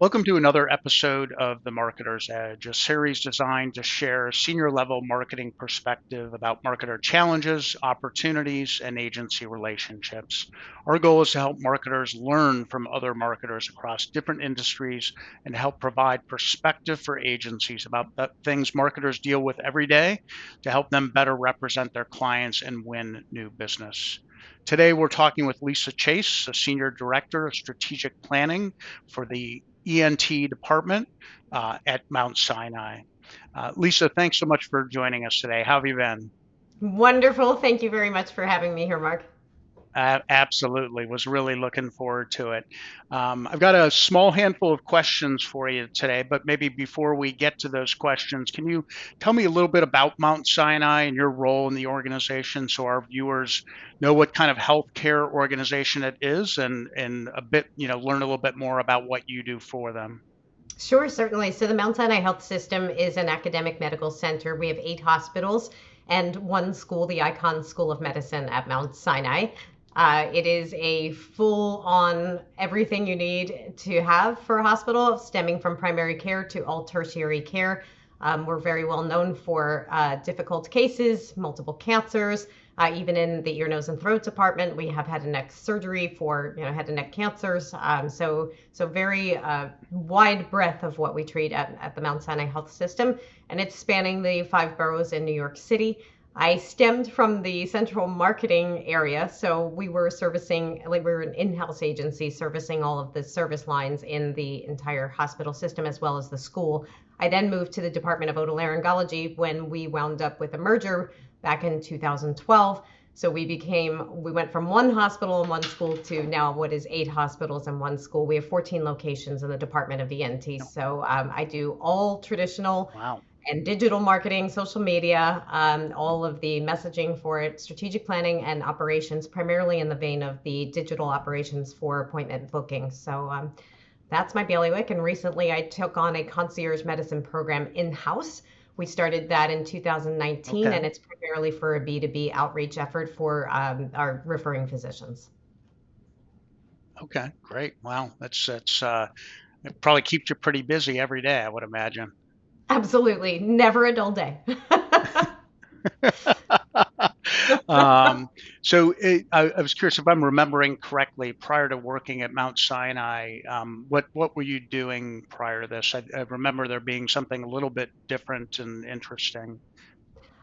Welcome to another episode of The Marketer's Edge, a series designed to share senior level marketing perspective about marketer challenges, opportunities, and agency relationships. Our goal is to help marketers learn from other marketers across different industries and help provide perspective for agencies about the things marketers deal with every day to help them better represent their clients and win new business. Today, we're talking with Lisa Chase, a Senior Director of Strategic Planning for the ENT department at Mount Sinai. Lisa, thanks so much for joining us today. How have you been? Wonderful. Thank you very much for having me here, Mark. Absolutely, was really looking forward to it. I've got a small handful of questions for you today, but maybe before we get to those questions, can you tell me a little bit about Mount Sinai and your role in the organization so our viewers know what kind of healthcare organization it is and a bit, learn a little bit more about what you do for them? Sure, certainly. So, the Mount Sinai Health System is an academic medical center. We have 8 hospitals and one school, the Icahn School of Medicine at Mount Sinai. It is a full on everything you need to have for a hospital, stemming from primary care to all tertiary care. We're very well known for difficult cases, multiple cancers. Even in the ear, nose, and throat department, we have head and neck surgery for head and neck cancers. So very wide breadth of what we treat at the Mount Sinai Health System, and it's spanning the 5 boroughs in New York City. I stemmed from the central marketing area, so we were servicing, like we were an in-house agency servicing all of the service lines in the entire hospital system as well as the school. I then moved to the Department of Otolaryngology when we wound up with a merger back in 2012. So we went from one hospital and one school to now what is 8 hospitals and one school. We have 14 locations in the Department of ENT. So I do all traditional Wow. and digital marketing, social media, all of the messaging for it, strategic planning and operations, primarily in the vein of the digital operations for appointment booking. So that's my bailiwick. And recently I took on a concierge medicine program in-house. We started that in 2019, Okay. and it's primarily for a B2B outreach effort for our referring physicians. Okay. Great. Wow. That's it probably keeps you pretty busy every day, I would imagine. Absolutely. Never a dull day. Um, I was curious if I'm remembering correctly, prior to working at Mount Sinai, what were you doing prior to this? I remember there being something a little bit different and interesting.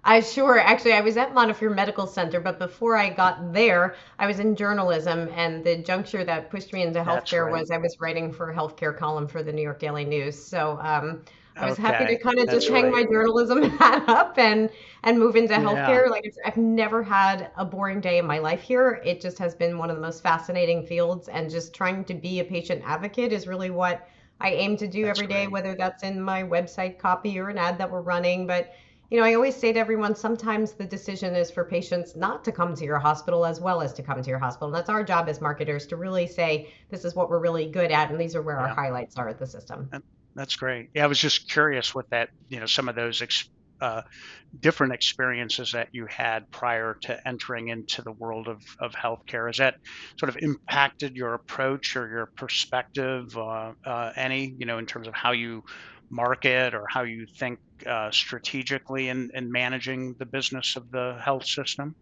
I sure. Actually, I was at Montefiore Medical Center, but before I got there, I was in journalism, and the juncture that pushed me into That's healthcare right. was I was writing for a healthcare column for the New York Daily News. So I was happy to Okay. kind of just That's hang right. my journalism hat up and move into Yeah, healthcare. I've never had a boring day in my life here. It just has been one of the most fascinating fields, and just trying to be a patient advocate is really what I aim to do that's every day, great. whether that's in my website copy or an ad that we're running. But I always say to everyone, sometimes the decision is for patients not to come to your hospital as well as to come to your hospital. And that's our job as marketers to really say, this is what we're really good at, and these are where our Yeah, highlights are at the system. that, that's great. Yeah, I was just curious with that, some of those uh, different experiences that you had prior to entering into the world of healthcare. Has that sort of impacted your approach or your perspective, any, in terms of how you market or how you think strategically in managing the business of the health system?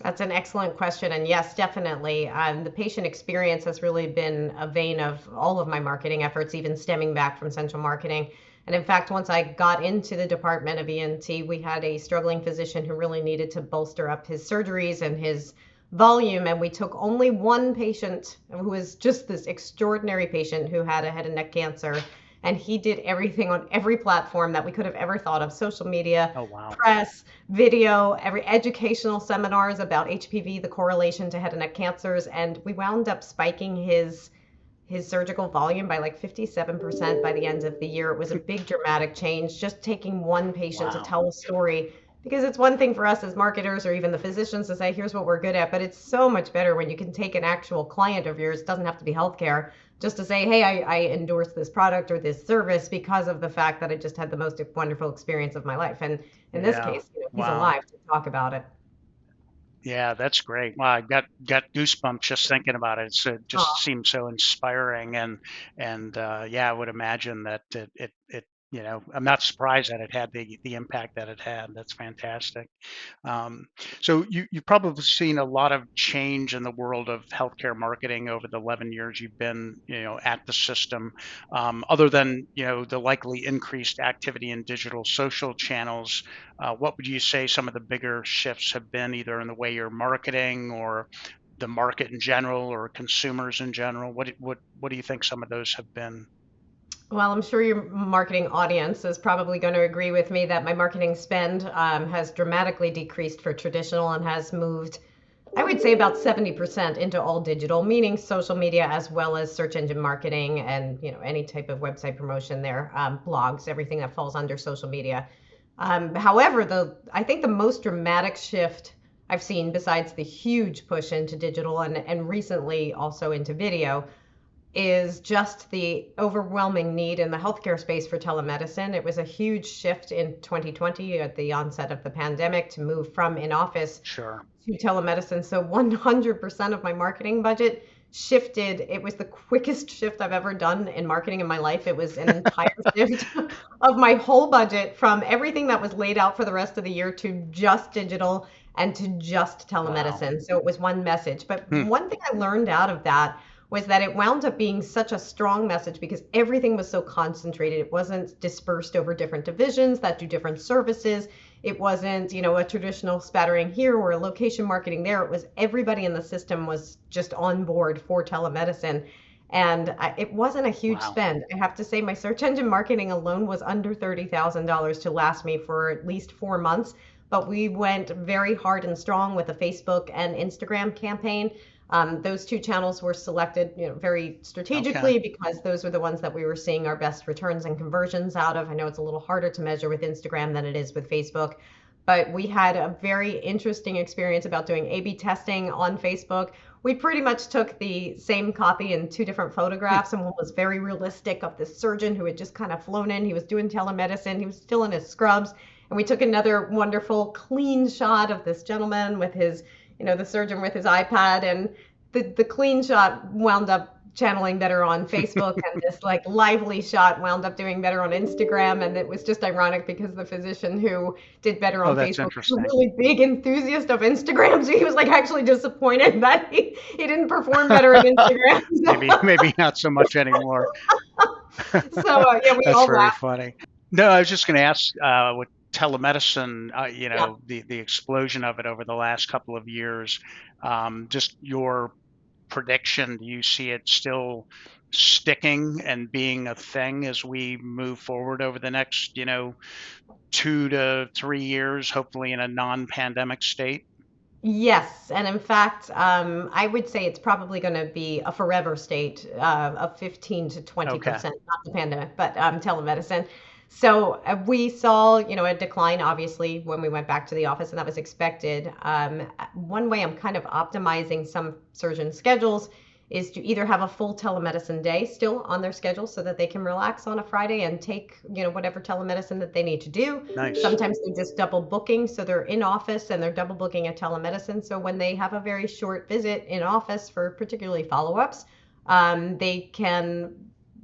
That's an excellent question. And yes, definitely. The patient experience has really been a vein of all of my marketing efforts, even stemming back from central marketing. And in fact, once I got into the Department of ENT, we had a struggling physician who really needed to bolster up his surgeries and his volume. And we took only one patient who was just this extraordinary patient who had a head and neck cancer. And he did everything on every platform that we could have ever thought of: social media, Oh, wow. press, video, every educational seminars about HPV, the correlation to head and neck cancers, and we wound up spiking his surgical volume by like 57% by the end of the year. It was a big dramatic change, just taking one patient to Wow. tell a story. Because it's one thing for us as marketers or even the physicians to say, here's what we're good at, but it's so much better when you can take an actual client of yours, it doesn't have to be healthcare, just to say, hey, I endorse this product or this service because of the fact that I just had the most wonderful experience of my life. And in this Yeah. case, he's Wow. alive to talk about it. Yeah, that's great. Wow, I got goosebumps just thinking about it. It just seems so inspiring, and yeah, I would imagine that it I'm not surprised that it had the impact that it had. That's fantastic. Um, so you've probably seen a lot of change in the world of healthcare marketing over the 11 years you've been, at the system. Other than, the likely increased activity in digital social channels, what would you say some of the bigger shifts have been, either in the way you're marketing or the market in general or consumers in general? What do you think some of those have been? Well, I'm sure your marketing audience is probably going to agree with me that my marketing spend has dramatically decreased for traditional and has moved, I would say, about 70% into all digital, meaning social media as well as search engine marketing and any type of website promotion there, blogs, everything that falls under social media. However, I think the most dramatic shift I've seen, besides the huge push into digital and recently also into video, is just the overwhelming need in the healthcare space for telemedicine. It was a huge shift in 2020 at the onset of the pandemic to move from in office Sure. to telemedicine. So 100% of my marketing budget shifted. It was the quickest shift I've ever done in marketing in my life. It was an entire shift of my whole budget from everything that was laid out for the rest of the year to just digital and to just Wow. telemedicine. So it was one message. But Hmm. one thing I learned out of that was that it wound up being such a strong message because everything was so concentrated. It wasn't dispersed over different divisions that do different services. It wasn't, a traditional spattering here or a location marketing there. It was everybody in the system was just on board for telemedicine. And it wasn't a huge Wow. spend. I have to say, my search engine marketing alone was under $30,000 to last me for at least 4 months. But we went very hard and strong with a Facebook and Instagram campaign. Those two channels were selected, very Okay. strategically because those were the ones that we were seeing our best returns and conversions out of. I know it's a little harder to measure with Instagram than it is with Facebook, but we had a very interesting experience about doing A/B testing on Facebook. We pretty much took the same copy in two different Hmm. photographs, and one was very realistic of this surgeon who had just kind of flown in. He was doing telemedicine. He was still in his scrubs. And we took another wonderful, clean shot of this gentleman with his, the surgeon with his iPad. And the clean shot wound up channeling better on Facebook, and this like lively shot wound up doing better on Instagram. And it was just ironic because the physician who did better Oh, on that's Facebook was a interesting. really big enthusiast of Instagram. So he was like actually disappointed that he didn't perform better at Instagram. Maybe not so much anymore. So yeah, we That's all very laughed. funny. No, I was just going to ask, with telemedicine, Yeah. the explosion of it over the last couple of years, just your prediction, do you see it still sticking and being a thing as we move forward over the next, 2 to 3 years, hopefully in a non-pandemic state? Yes, and in fact, I would say it's probably going to be a forever state of 15 to Okay. 20%, not the pandemic, but telemedicine. So we saw, a decline, obviously, when we went back to the office, and that was expected. One way I'm kind of optimizing some surgeon schedules is to either have a full telemedicine day still on their schedule so that they can relax on a Friday and take, whatever telemedicine that they need to do. Nice. Sometimes they're just double booking, so they're in office and they're double booking a telemedicine. So when they have a very short visit in office for particularly follow-ups, they can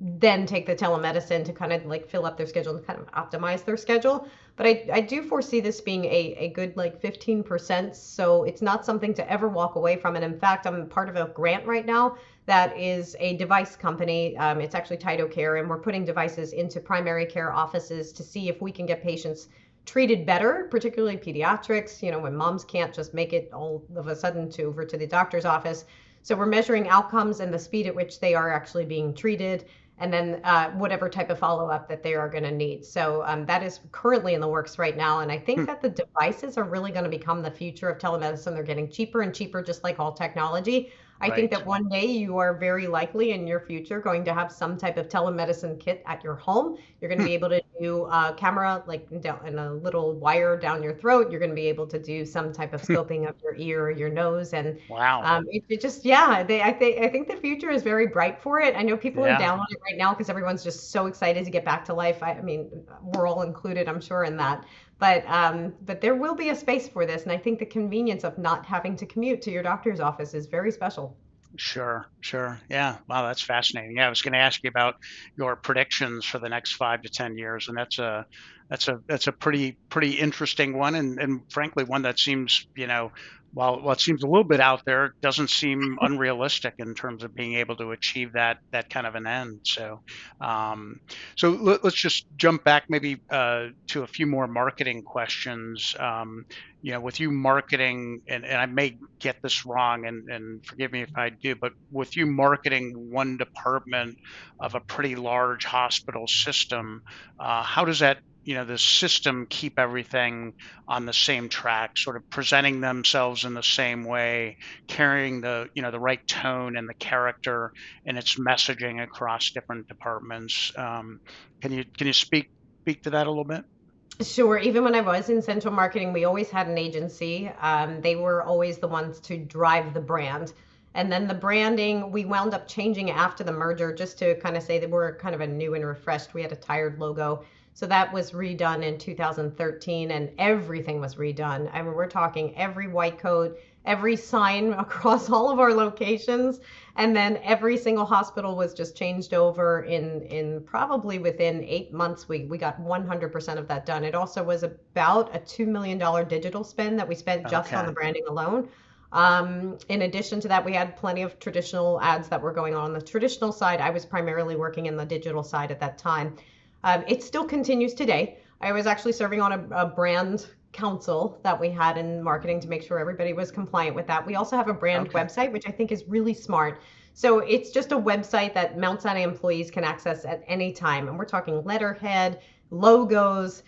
then take the telemedicine to kind of like fill up their schedule and kind of optimize their schedule. But I do foresee this being a good like 15%. So it's not something to ever walk away from. And in fact, I'm part of a grant right now that is a device company. It's actually TytoCare, and we're putting devices into primary care offices to see if we can get patients treated better, particularly pediatrics, when moms can't just make it all of a sudden to over to the doctor's office. So we're measuring outcomes and the speed at which they are actually being treated, and then whatever type of follow-up that they are going to need. So that is currently in the works right now. And I think Hmm. that the devices are really going to become the future of telemedicine. They're getting cheaper and cheaper, just like all technology. I think Right. that one day you are very likely in your future going to have some type of telemedicine kit at your home. You're going to Hmm. be able to do a camera like down in a little wire down your throat. You're going to be able to do some type of scoping of your ear or your nose, and Wow. it just, yeah, I think the future is very bright for it. I know people are Yeah. down on it right now because everyone's just so excited to get back to life. I mean, we're all included, I'm sure, in that. But there will be a space for this, and I think the convenience of not having to commute to your doctor's office is very special. Sure, sure. Yeah. Wow, that's fascinating. Yeah, I was going to ask you about your predictions for the next 5 to 10 years, and that's a pretty interesting one, and frankly one that seems, while it seems a little bit out there, it doesn't seem unrealistic in terms of being able to achieve that kind of an end. Um, let's just jump back maybe to a few more marketing questions. With you marketing, and I may get this wrong, and forgive me if I do, but with you marketing one department of a pretty large hospital system, how does the system keep everything on the same track, sort of presenting themselves in the same way, carrying the right tone and the character and its messaging across different departments? Can you speak to that a little bit? Sure. Even when I was in central marketing, we always had an agency. They were always the ones to drive the brand. And then the branding, we wound up changing after the merger just to kind of say that we're kind of a new and refreshed. We had a tired logo. So that was redone in 2013 and everything was redone. I mean, we're talking every white coat, every sign across all of our locations, and then every single hospital was just changed over in probably within 8 months. We got 100% of that done. It also was about a $2 million digital spend that we spent just on Okay. the branding alone. In addition to that, we had plenty of traditional ads that were going on the traditional side. I was primarily working in the digital side at that time. It still continues today. I was actually serving on a brand council that we had in marketing to make sure everybody was compliant with that. We also have a brand Okay. website, which I think is really smart. So it's just a website that Mount Sinai employees can access at any time. And we're talking letterhead, logos,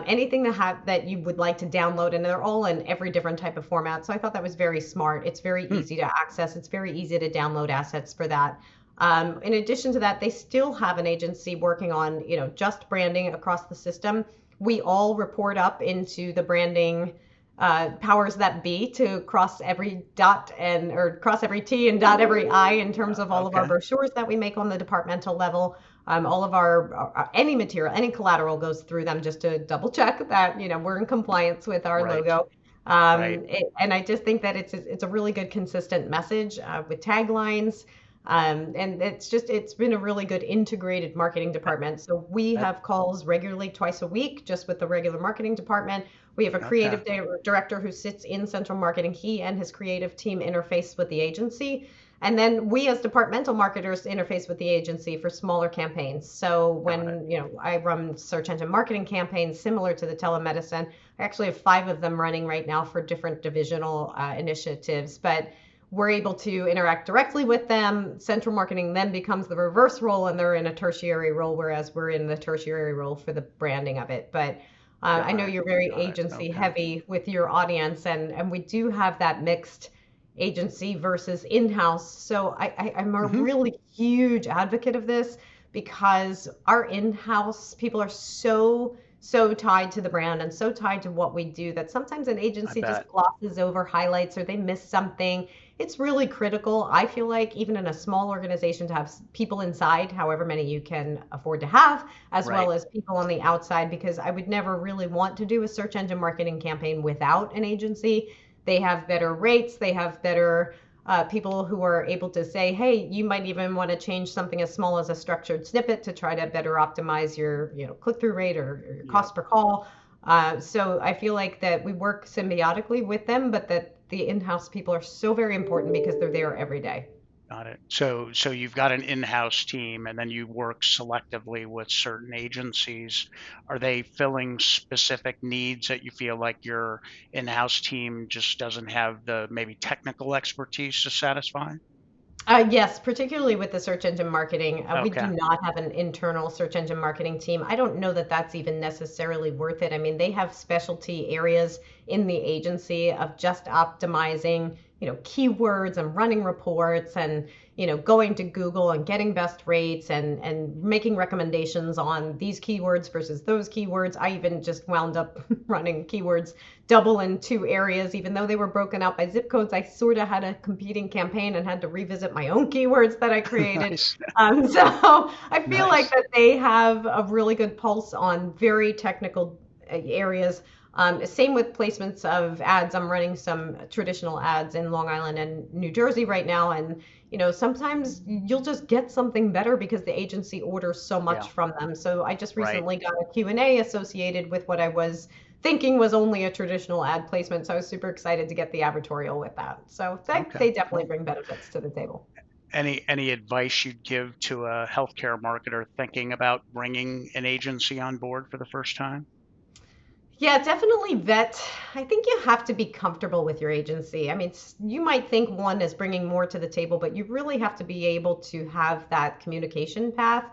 anything that you would like to download, and they're all in every different type of format. So I thought that was very smart. It's very Hmm. easy to access. It's very easy to download assets for that. In addition to that, they still have an agency working on, just branding across the system. We all report up into the branding powers that be to cross every dot and or cross every T and dot every I in terms of all of our Okay. brochures that we make on the departmental level. All of our any material, any collateral goes through them just to double check that we're in compliance with our Right. logo. Right. And I just think that it's a really good consistent message with taglines. And it's been a really good integrated marketing That, department. So we that, have calls regularly twice a week just with the regular marketing department. We have a okay. creative director who sits in central marketing. He and his creative team interface with the agency. And then we as departmental marketers interface with the agency for smaller campaigns. So Got it. when, I run search engine marketing campaigns similar to the telemedicine, I actually have 5 of them running right now for different divisional initiatives. But we're able to interact directly with them. Central marketing then becomes the reverse role, and they're in a tertiary role, whereas we're in the tertiary role for the branding of it. But I Got know it. you're very Got it. agency Okay. heavy with your audience, and we do have that mixed agency versus in-house. So I'm a Hmm. really huge advocate of this because our in-house people are so tied to the brand and so tied to what we do that sometimes an I agency just bet. glosses over highlights or they miss something. It's really critical. I feel like even in a small organization to have people inside, however many you can afford to have, as well Right. as people on the outside, because I would never really want to do a search engine marketing campaign without an agency. They have better rates, they have better people who are able to say, hey, you might even want to change something as small as a structured snippet to try to better optimize your click-through rate or your Yep. cost per call. So I feel like that we work symbiotically with them, but that the in-house people are so very important because they're there every day. Got it. So you've got an in-house team, and then you work selectively with certain agencies. Are they filling specific needs that you feel like your in-house team just doesn't have the maybe technical expertise to satisfy? Yes, particularly with the search engine marketing. We do Okay. not have an internal search engine marketing team. I don't know that that's even necessarily worth it. I mean, they have specialty areas in the agency of just optimizing, keywords and running reports and, going to Google and getting best rates and making recommendations on these keywords versus those keywords. I even just wound up running keywords double in 2 areas, even though they were broken out by zip codes. I sort of had a competing campaign and had to revisit my own keywords that I created. Nice. So I feel like Nice. that they have a really good pulse on very technical areas. Same with placements of ads. I'm running some traditional ads in Long Island and New Jersey right now, and sometimes you'll just get something better because the agency orders so Yeah. much from them. So I just Right. recently got a Q&A associated with what I was thinking was only a traditional ad placement. So I was super excited to get the advertorial with that. So Okay. they definitely Well, bring benefits to the table. any advice you'd give to a healthcare marketer thinking about bringing an agency on board for the first time? Yeah, definitely vet. I think you have to be comfortable with your agency. I mean, you might think one is bringing more to the table, but you really have to be able to have that communication path.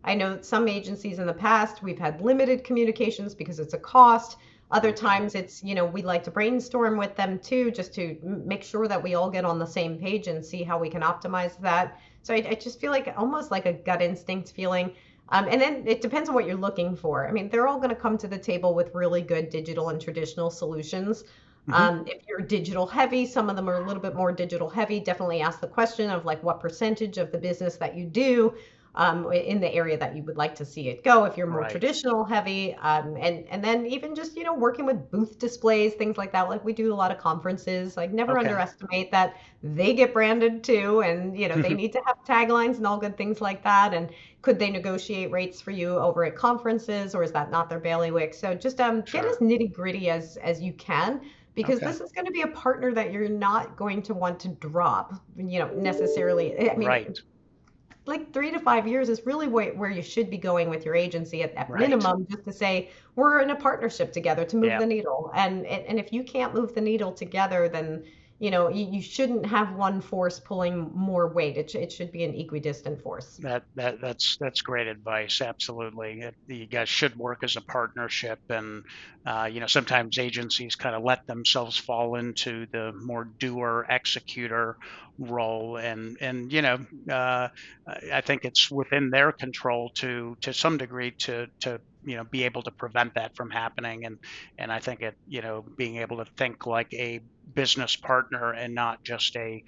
I know some agencies in the past, we've had limited communications because it's a cost. Other Okay. times it's, we like to brainstorm with them too, just to make sure that we all get on the same page and see how we can optimize that. So I just feel like almost like a gut instinct feeling. And then it depends on what you're looking for. I mean, they're all going to come to the table with really good digital and traditional solutions. Hmm. If you're digital heavy, some of them are a little bit more digital heavy. Definitely ask the question of like what percentage of the business that you do in the area that you would like to see it go. If you're more Right. traditional heavy, and then even just working with booth displays, things like that. Like we do a lot of conferences. Like never Okay. underestimate that they get branded too, and they need to have taglines and all good things like that. And could they negotiate rates for you over at conferences, or is that not their bailiwick? So just get as Sure. nitty gritty as you can, because Okay. this is going to be a partner that you're not going to want to drop, necessarily. I mean, Right. like 3 to 5 years is really where you should be going with your agency at Right. minimum, just to say we're in a partnership together to move Yeah. the needle. And if you can't move the needle together, then you shouldn't have one force pulling more weight. It should be an equidistant force. That's great advice. Absolutely. You guys should work as a partnership, and sometimes agencies kind of let themselves fall into the more doer executor role, and uh, I think it's within their control to some degree to be able to prevent that from happening, and I think it being able to think like a business partner and not just a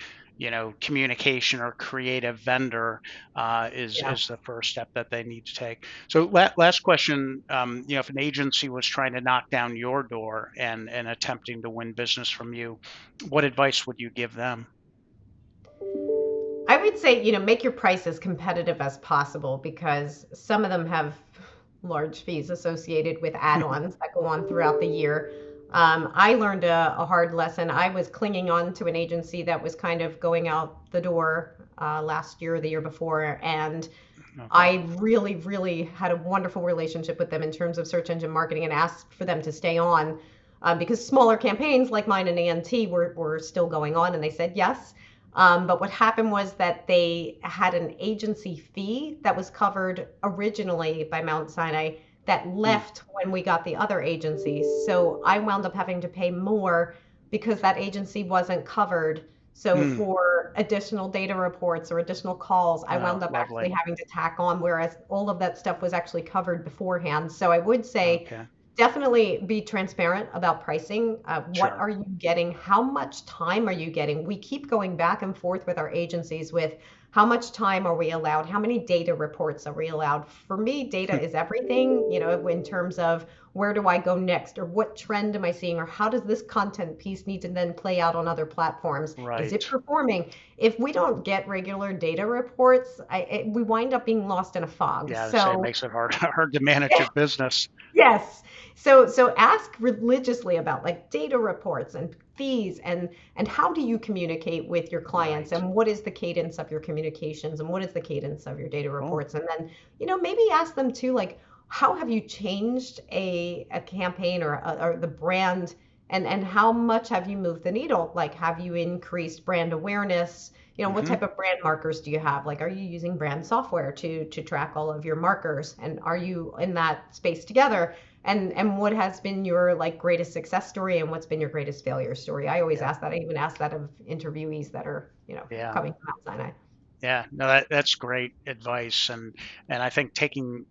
communication or creative vendor Yeah. is the first step that they need to take. So last question, if an agency was trying to knock down your door and attempting to win business from you, what advice would you give them? I would say, make your price as competitive as possible, because some of them have large fees associated with add-ons that go on throughout the year. I learned a hard lesson. I was clinging on to an agency that was kind of going out the door last year or the year before, and Okay. I really, really had a wonderful relationship with them in terms of search engine marketing, and asked for them to stay on, because smaller campaigns like mine and ANT were still going on, and they said yes. But what happened was that they had an agency fee that was covered originally by Mount Sinai that Mm, left when we got the other agencies. So I wound up having to pay more because that agency wasn't covered. So mm. for additional data reports or additional calls, I Oh, wound up actually lovely. having to tack on, whereas all of that stuff was actually covered beforehand. So I would say Okay. definitely be transparent about pricing. What Sure. are you getting? How much time are you getting? We keep going back and forth with our agencies with how much time are we allowed? How many data reports are we allowed? For me, data is everything, in terms of where do I go next, or what trend am I seeing, or how does this content piece need to then play out on other platforms? Is Right. it performing? If we don't get regular data reports, we wind up being lost in a fog. Yeah, I'd say it So, makes it hard hard to manage your business. yes. So ask religiously about like data reports and fees, and how do you communicate with your clients, Right. and what is the cadence of your communications, and what is the cadence of your data Cool. reports? And then, maybe ask them too, like, how have you changed a campaign, or the brand, and how much have you moved the needle? Like, have you increased brand awareness? What Hmm. type of brand markers do you have? Like, are you using brand software to track all of your markers? And are you in that space together? And what has been your like greatest success story, and what's been your greatest failure story? I always Yeah. ask that. I even ask that of interviewees that are, Yeah. coming from Mount Sinai. Yeah, no, that's great advice, and I think taking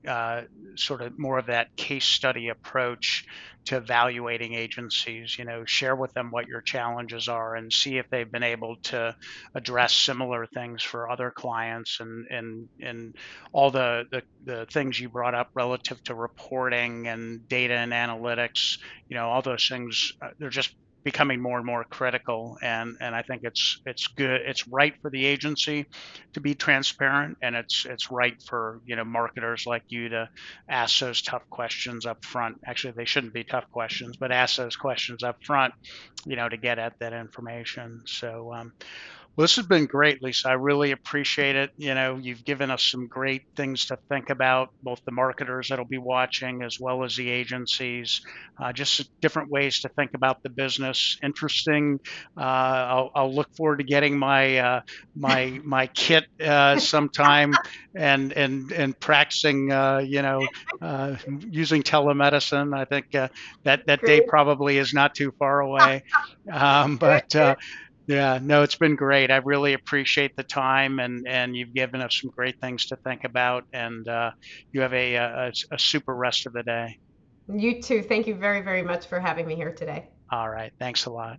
sort of more of that case study approach to evaluating agencies, share with them what your challenges are and see if they've been able to address similar things for other clients, and all the things you brought up relative to reporting and data and analytics, all those things, they're just becoming more and more critical, and I think it's good, it's right for the agency to be transparent, and it's right for marketers like you to ask those tough questions up front. Actually, they shouldn't be tough questions, but ask those questions up front, to get at that information. So well, this has been great, Lisa. I really appreciate it. You've given us some great things to think about, both the marketers that'll be watching as well as the agencies, just different ways to think about the business. Interesting. I'll look forward to getting my kit sometime, and practicing, using telemedicine. I think that day Great. probably is not too far away. But yeah, no, it's been great. I really appreciate the time, and you've given us some great things to think about. And you have a super rest of the day. You too. Thank you very, very much for having me here today. All right. Thanks a lot.